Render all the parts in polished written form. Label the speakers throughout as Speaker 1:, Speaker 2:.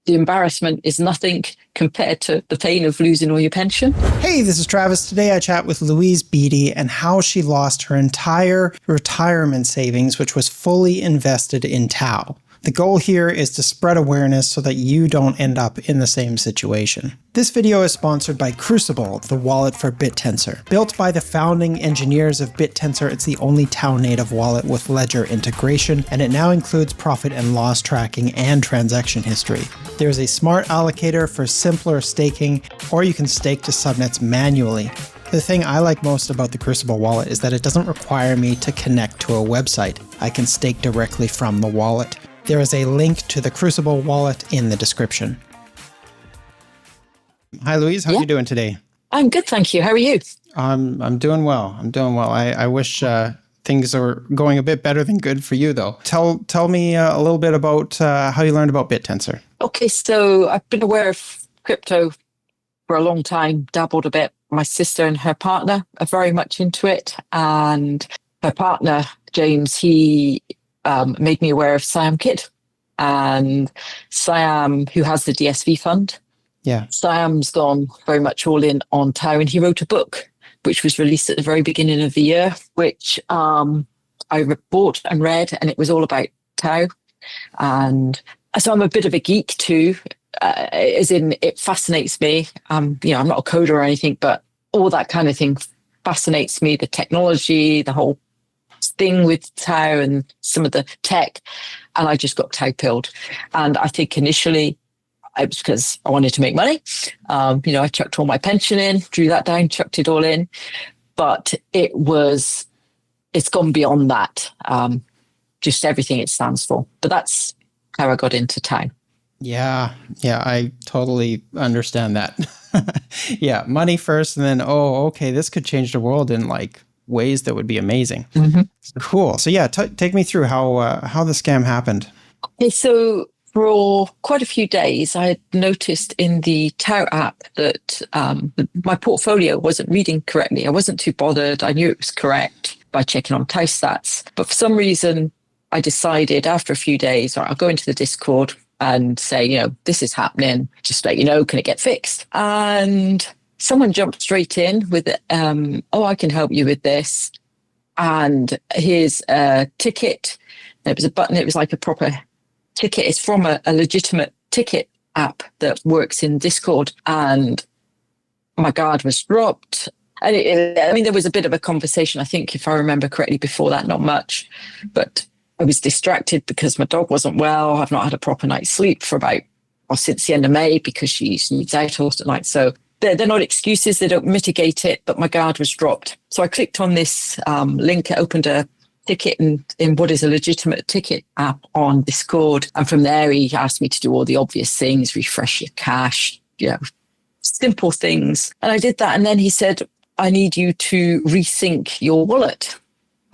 Speaker 1: the embarrassment is nothing compared to the pain of losing all your pension.
Speaker 2: Hey, this is Travis. Today I chat with Louise Beattie and how she lost her entire retirement savings, which was fully invested in Tau. The goal here is to spread awareness so that you don't end up in the same situation. This video is sponsored by Crucible, the wallet for Bittensor. Built by the founding engineers of Bittensor, it's the only Tau native wallet with Ledger integration, and it now includes profit and loss tracking and transaction history. There's a smart allocator for simpler staking, or you can stake to subnets manually. The thing I like most about the Crucible wallet is that it doesn't require me to connect to a website. I can stake directly from the wallet. There is a link to the Crucible wallet in the description. Hi, Louise. How are you doing today?
Speaker 1: I'm good, thank you. How are you?
Speaker 2: I'm doing well. I wish things are going a bit better than good for you, though. Tell me a little bit about how you learned about Bittensor.
Speaker 1: Okay, so I've been aware of crypto for a long time, dabbled a bit. My sister and her partner are very much into it. And her partner, James, he made me aware of Siam Kid. And Siam, who has the DSV fund, Siam's gone very much all in on Tau, and he wrote a book which was released at the very beginning of the year, which I bought and read, and it was all about Tau. And so I'm a bit of a geek too, as in it fascinates me. I'm not a coder or anything, but all that kind of thing fascinates me, the technology, the whole thing with Tau and some of the tech, and I just got Tau pilled. And I think initially it was because I wanted to make money. I chucked all my pension in, drew that down, chucked it all in, but it's gone beyond that. Just everything it stands for. But that's how I got into Tau.
Speaker 2: Yeah, I totally understand that. Yeah, money first, and then, okay, this could change the world in ways that would be amazing. Mm-hmm. Cool. So yeah, take me through how the scam happened.
Speaker 1: Okay, so for quite a few days, I had noticed in the Tau app that my portfolio wasn't reading correctly. I wasn't too bothered. I knew it was correct by checking on Tau stats. But for some reason, I decided after a few days, I'll go into the Discord and say, this is happening. Just let you know, can it get fixed? And someone jumped straight in with, I can help you with this. And here's a ticket. There was a button. It was like a proper ticket. It's from a legitimate ticket app that works in Discord. And my guard was dropped. And there was a bit of a conversation, I think, if I remember correctly, before that, not much. But I was distracted because my dog wasn't well. I've not had a proper night's sleep since the end of May because she needs out all night. So they're not excuses. They don't mitigate it, but my guard was dropped. So I clicked on this link. It opened a ticket in what is a legitimate ticket app on Discord. And from there, he asked me to do all the obvious things, refresh your cache, simple things. And I did that. And then he said, I need you to resync your wallet.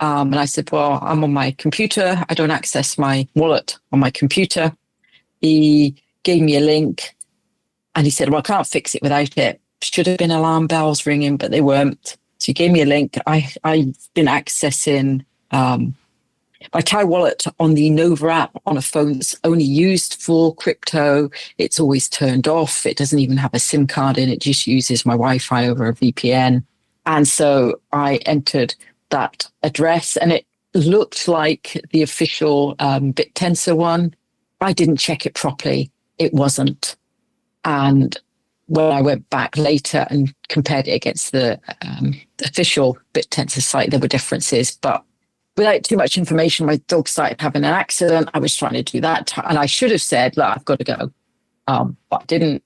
Speaker 1: And I said, well, I'm on my computer. I don't access my wallet on my computer. He gave me a link. And he said, well, I can't fix it without it. Should have been alarm bells ringing, but they weren't. So he gave me a link. I've been accessing my Tau wallet on the Nova app on a phone that's only used for crypto. It's always turned off. It doesn't even have a SIM card in. It just uses my Wi-Fi over a VPN. And so I entered that address, and it looked like the official Bittensor one. I didn't check it properly. It wasn't. And when I went back later and compared it against the official Bittensor site, there were differences. But without too much information, my dog started having an accident. I was trying to do that. And I should have said, look, I've got to go. But I didn't.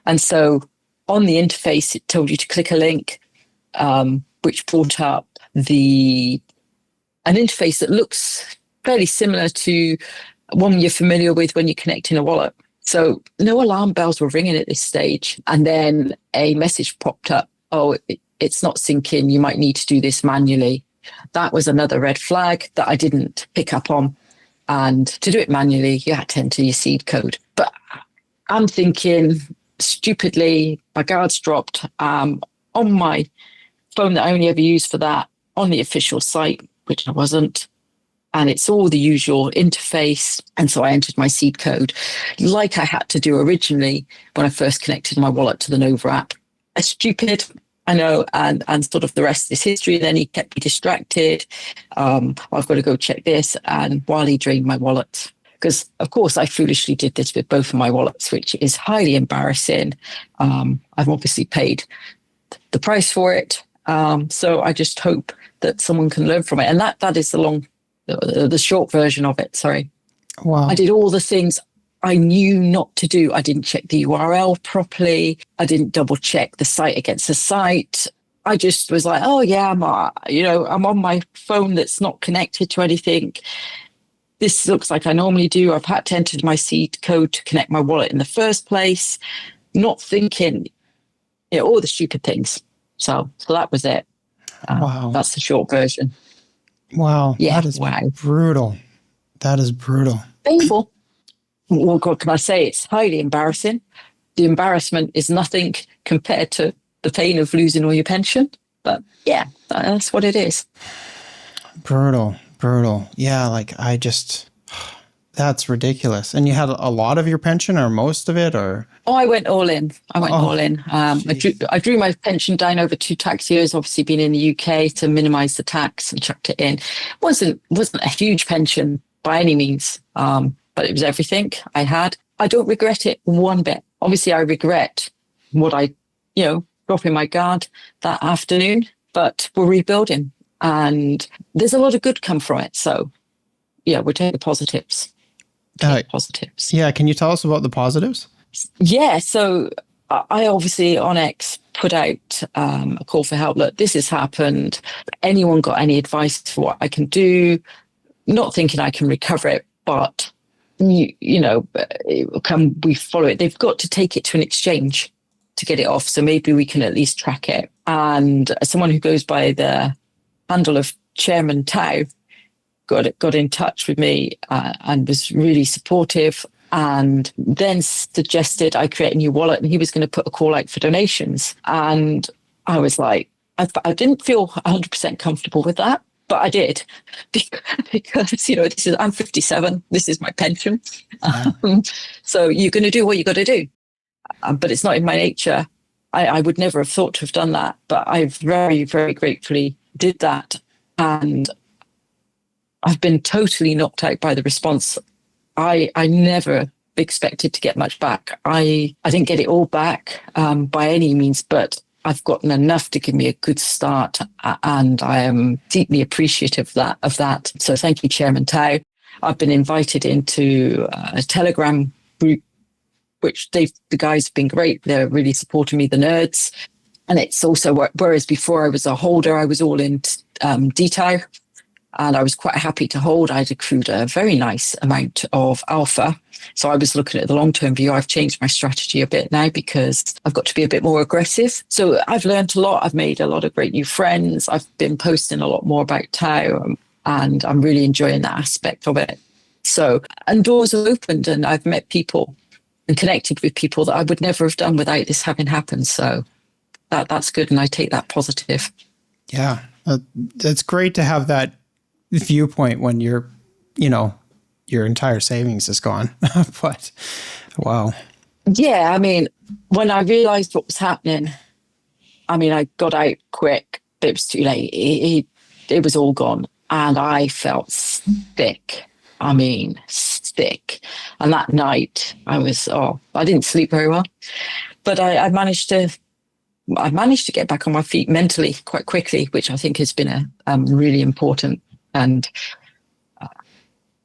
Speaker 1: And so on the interface, it told you to click a link, which brought up an interface that looks fairly similar to one you're familiar with when you're connecting a wallet. So no alarm bells were ringing at this stage. And then a message popped up, it's not syncing. You might need to do this manually. That was another red flag that I didn't pick up on. And to do it manually, you had to enter your seed code. But I'm thinking, stupidly, my guard's dropped on my phone that I only ever use for that, on the official site, which I wasn't. and it's all the usual interface. And so I entered my seed code like I had to do originally when I first connected my wallet to the Nova app. Stupid, I know, and sort of the rest is history. Then he kept me distracted. I've got to go check this. And while he drained my wallet, because of course I foolishly did this with both of my wallets, which is highly embarrassing. I've obviously paid the price for it. So I just hope that someone can learn from it. And that is the short version of it. Sorry.
Speaker 2: Wow.
Speaker 1: I did all the things I knew not to do. I didn't check the URL properly. I didn't double check the site against the site. I just was like, oh yeah, I'm on my phone that's not connected to anything. This looks like I normally do. I've had to enter my seed code to connect my wallet in the first place, not thinking, all the stupid things. So that was it.
Speaker 2: Wow.
Speaker 1: That's the short version.
Speaker 2: Wow.
Speaker 1: Yeah.
Speaker 2: That is
Speaker 1: wow.
Speaker 2: brutal. That is brutal.
Speaker 1: Painful. What can I say? It's highly embarrassing. The embarrassment is nothing compared to the pain of losing all your pension. But yeah, that's what it is.
Speaker 2: Brutal. Yeah, that's ridiculous. And you had a lot of your pension or most of it, or?
Speaker 1: Oh, I went all in. I drew my pension down over 2 tax years, obviously being in the UK to minimize the tax, and chucked it in. Wasn't a huge pension by any means, but it was everything I had. I don't regret it one bit. Obviously, I regret what I, dropping my guard that afternoon, but we're rebuilding and there's a lot of good come from it. So yeah, we'll take the positives. Positives.
Speaker 2: Yeah. Can you tell us about the positives?
Speaker 1: Yeah. So I obviously on X put out a call for help. Look, this has happened. Anyone got any advice for what I can do? Not thinking I can recover it, but can we follow it? They've got to take it to an exchange to get it off. So maybe we can at least track it. And someone who goes by the handle of Chairman Tao got in touch with me and was really supportive, and then suggested I create a new wallet, and he was going to put a call out for donations. And I was like, I didn't feel 100% comfortable with that, but I did because I'm 57. This is my pension. So you're going to do what you got to do. But it's not in my nature. I would never have thought to have done that, but I very, very gratefully did that. And I've been totally knocked out by the response. I never expected to get much back. I didn't get it all back by any means, but I've gotten enough to give me a good start, and I am deeply appreciative of that. So thank you, Chairman Tao. I've been invited into a Telegram group, which the guys have been great. They're really supporting me, the nerds. And it's also, whereas before I was a holder, I was all in detail, and I was quite happy to hold. I'd accrued a very nice amount of alpha. So I was looking at the long-term view. I've changed my strategy a bit now because I've got to be a bit more aggressive. So I've learned a lot. I've made a lot of great new friends. I've been posting a lot more about Tao, and I'm really enjoying that aspect of it. So, and doors have opened, and I've met people and connected with people that I would never have done without this having happened. So that's good, and I take that positive.
Speaker 2: Yeah, it's great to have that viewpoint when your entire savings is gone. But wow.
Speaker 1: Yeah, I mean, when I realized what was happening, I got out quick, but it was too late. It was all gone, and I felt sick. Sick. And that night I didn't sleep very well, but I managed to get back on my feet mentally quite quickly, which I think has been really important. And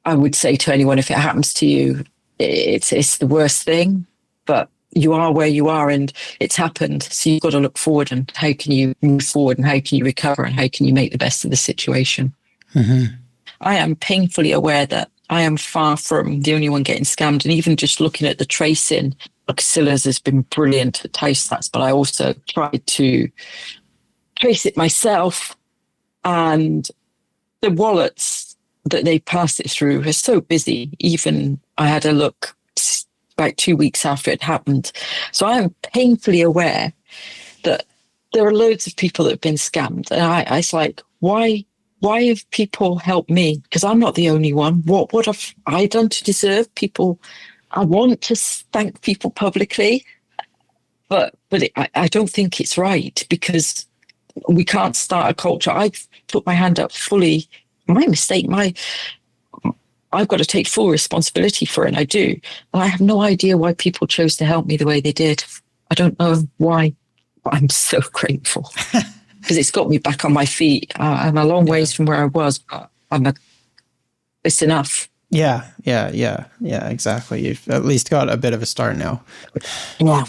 Speaker 1: I would say to anyone, if it happens to you, it's the worst thing, but you are where you are and it's happened. So you've got to look forward, and how can you move forward, and how can you recover, and how can you make the best of the situation? Mm-hmm. I am painfully aware that I am far from the only one getting scammed. And even just looking at the tracing, Scylla's has been brilliant at Taystats, but I also tried to trace it myself. And the wallets that they pass it through are so busy. Even I had a look about 2 weeks after it happened. So I am painfully aware that there are loads of people that have been scammed. And I was like, why why have people helped me? Because I'm not the only one. What have I done to deserve people? I want to thank people publicly, but I don't think it's right, because we can't start a culture. I've put my hand up fully. My mistake. I've got to take full responsibility for it, and I do. And I have no idea why people chose to help me the way they did. I don't know why, but I'm so grateful because it's got me back on my feet. I'm a long ways from where I was, but it's enough.
Speaker 2: Yeah, exactly. You've at least got a bit of a start now.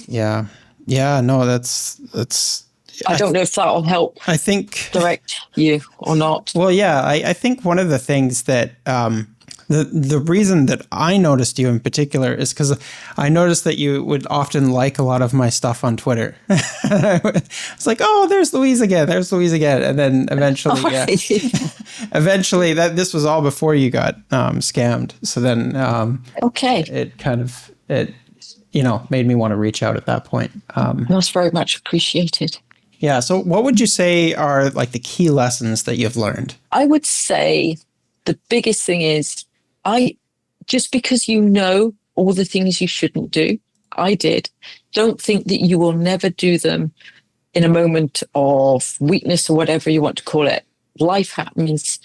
Speaker 2: Yeah. No, that's.
Speaker 1: I don't know if that'll help.
Speaker 2: I think
Speaker 1: direct you or not.
Speaker 2: Well, yeah, I think one of the things that the reason that I noticed you in particular is because I noticed that you would often like a lot of my stuff on Twitter. It's like, oh, there's Louise again, and then eventually, eventually this was all before you got scammed. So then, it kind of made me want to reach out at that point.
Speaker 1: That's very much appreciated.
Speaker 2: Yeah. So what would you say are like the key lessons that you've learned?
Speaker 1: I would say the biggest thing is just because you know all the things you shouldn't do, I did, don't think that you will never do them in a moment of weakness or whatever you want to call it. Life happens,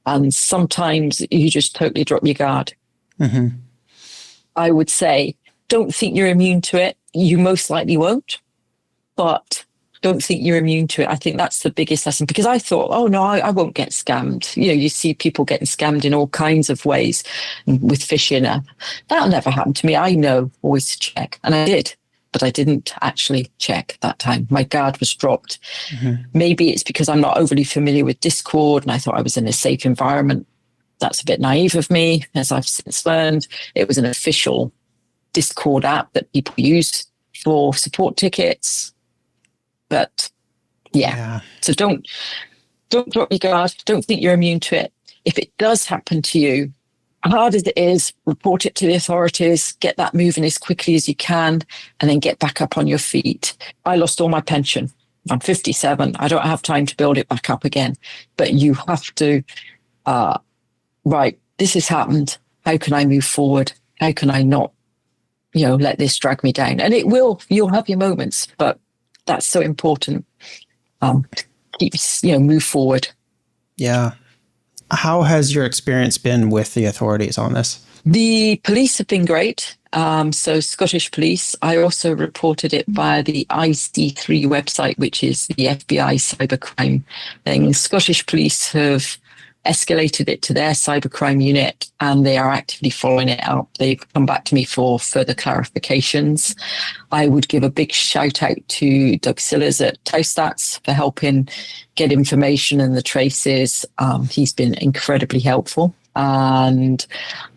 Speaker 1: and sometimes you just totally drop your guard.
Speaker 2: Mm-hmm.
Speaker 1: I would say, don't think you're immune to it. You most likely won't, but don't think you're immune to it. I think that's the biggest lesson, because I thought, oh no, I won't get scammed. You see people getting scammed in all kinds of ways with phishing. That'll never happen to me. I know always to check. And I did, but I didn't actually check that time. My guard was dropped. Mm-hmm. Maybe it's because I'm not overly familiar with Discord and I thought I was in a safe environment. That's a bit naive of me, as I've since learned. It was an official Discord app that people use for support tickets. But so don't drop your guard. Don't think you're immune to it. If it does happen to you, hard as it is, report it to the authorities, get that moving as quickly as you can, and then get back up on your feet. I lost all my pension. I'm 57. I don't have time to build it back up again. But you have to, right, this has happened. How can I move forward? How can I not, let this drag me down? And you'll have your moments, but that's so important. Keep, move forward.
Speaker 2: Yeah. How has your experience been with the authorities on this?
Speaker 1: The police have been great. So Scottish Police, I also reported it via the IC3 website, which is the FBI cybercrime thing. Scottish Police have escalated it to their cybercrime unit, and they are actively following it up. They've come back to me for further clarifications. I would give a big shout out to Doug Sillers at Taustats for helping get information and the traces. He's been incredibly helpful. And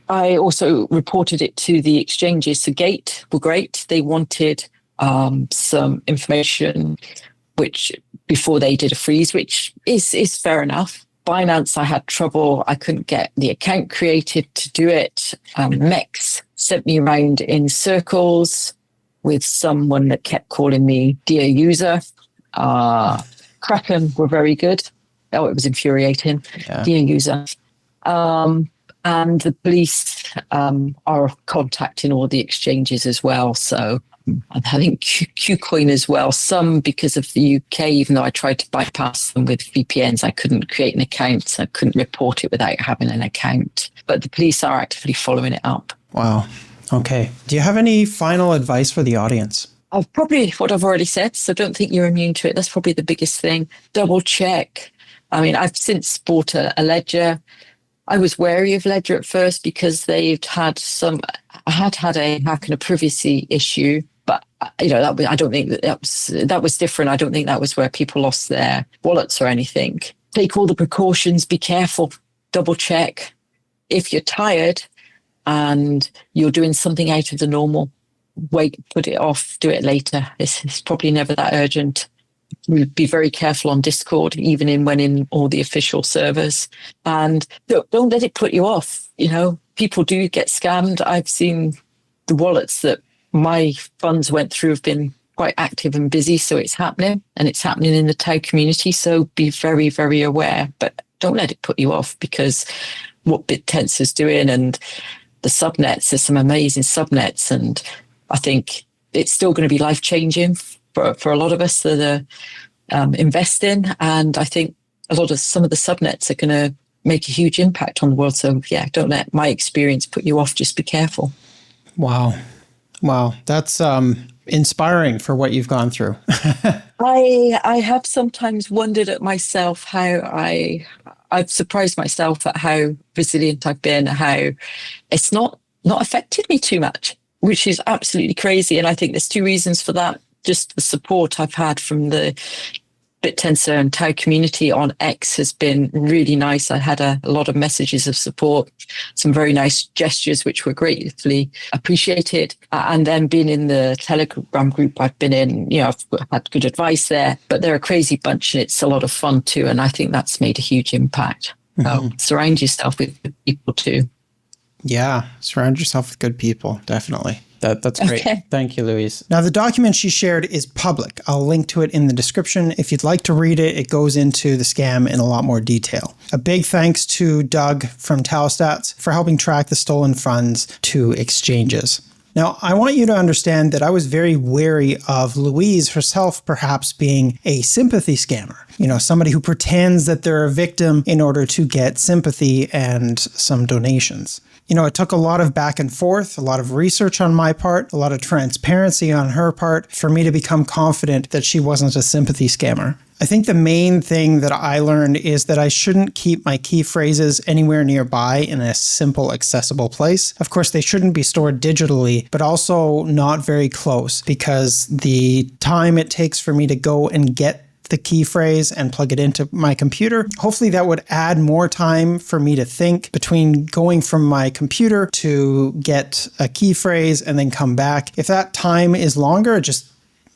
Speaker 1: I also reported it to the exchanges. So Gate were great. They wanted some information, which before they did a freeze, which is fair enough. Binance, I had trouble. I couldn't get the account created to do it. Mex sent me around in circles with someone that kept calling me dear user. Kraken were very good. Oh, it was infuriating. Yeah. Dear user. And the police are contacting all the exchanges as well. So I think Qcoin as well. Some because of the UK, even though I tried to bypass them with VPNs, I couldn't create an account. So I couldn't report it without having an account. But the police are actively following it up.
Speaker 2: Wow. Okay. Do you have any final advice for the audience?
Speaker 1: Probably what I've already said. So don't think you're immune to it. That's probably the biggest thing. Double check. I mean, I've since bought a Ledger. I was wary of Ledger at first because they've had I had a hack and a privacy issue, but I don't think that was different. I don't think that was where people lost their wallets or anything. Take all the precautions, be careful, double check. If you're tired and you're doing something out of the normal, wait, put it off, do it later. It's probably never that urgent. Be very careful on Discord, even when in all the official servers, and don't let it put you off. People do get scammed. I've seen the wallets that my funds went through have been quite active and busy, so it's happening, and it's happening in the Tau community. So be very, very aware. But don't let it put you off, because what Bittensor is doing and the subnets, there's some amazing subnets. And I think it's still going to be life-changing for a lot of us that are investing. And I think some of the subnets are going to make a huge impact on the world. So yeah, don't let my experience put you off. Just be careful.
Speaker 2: Wow. That's inspiring for what you've gone through.
Speaker 1: I have sometimes wondered at myself how I've surprised myself at how resilient I've been, how it's not affected me too much, which is absolutely crazy. And I think there's two reasons for that. Just the support I've had from the Bittensor and Tau community on X has been really nice. I had a lot of messages of support, some very nice gestures, which were greatly appreciated. And then being in the Telegram group I've been in, I've had good advice there, but they're a crazy bunch and it's a lot of fun too. And I think that's made a huge impact. So surround yourself with good people too.
Speaker 2: Yeah, surround yourself with good people, definitely. That's great.
Speaker 1: Okay.
Speaker 2: Thank you, Louise. Now, the document she shared is public. I'll link to it in the description. If you'd like to read it, it goes into the scam in a lot more detail. A big thanks to Doug from Talstats for helping track the stolen funds to exchanges. Now, I want you to understand that I was very wary of Louise herself perhaps being a sympathy scammer. Somebody who pretends that they're a victim in order to get sympathy and some donations. It took a lot of back and forth, a lot of research on my part, a lot of transparency on her part for me to become confident that she wasn't a sympathy scammer. I think the main thing that I learned is that I shouldn't keep my key phrases anywhere nearby in a simple, accessible place. Of course, they shouldn't be stored digitally, but also not very close, because the time it takes for me to go and get the key phrase and plug it into my computer, hopefully that would add more time for me to think between going from my computer to get a key phrase and then come back. If that time is longer, it just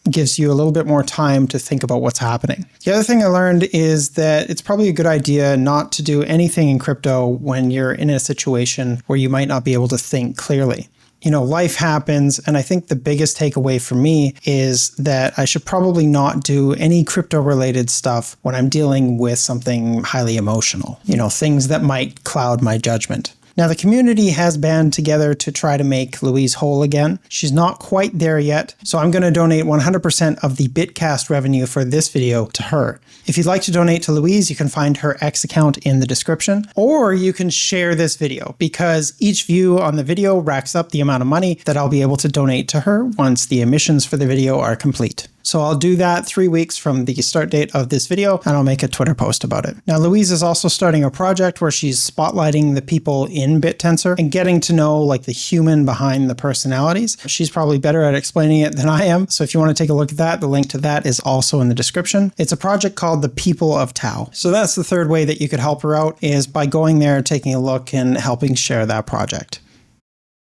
Speaker 2: gives you a little bit more time to think about what's happening. The other thing I learned is that it's probably a good idea not to do anything in crypto when you're in a situation where you might not be able to think clearly. Life happens, and I think the biggest takeaway for me is that I should probably not do any crypto-related stuff when I'm dealing with something highly emotional, things that might cloud my judgment. Now, the community has band together to try to make Louise whole again. She's not quite there yet, so I'm going to donate 100% of the Bitcast revenue for this video to her. If you'd like to donate to Louise, you can find her X account in the description, or you can share this video, because each view on the video racks up the amount of money that I'll be able to donate to her once the emissions for the video are complete. So I'll do that 3 weeks from the start date of this video, and I'll make a Twitter post about it. Now, Louise is also starting a project where she's spotlighting the people in Bittensor and getting to know the human behind the personalities. She's probably better at explaining it than I am. So if you want to take a look at that, the link to that is also in the description. It's a project called the People of Tau. So that's the third way that you could help her out, is by going there, taking a look, and helping share that project.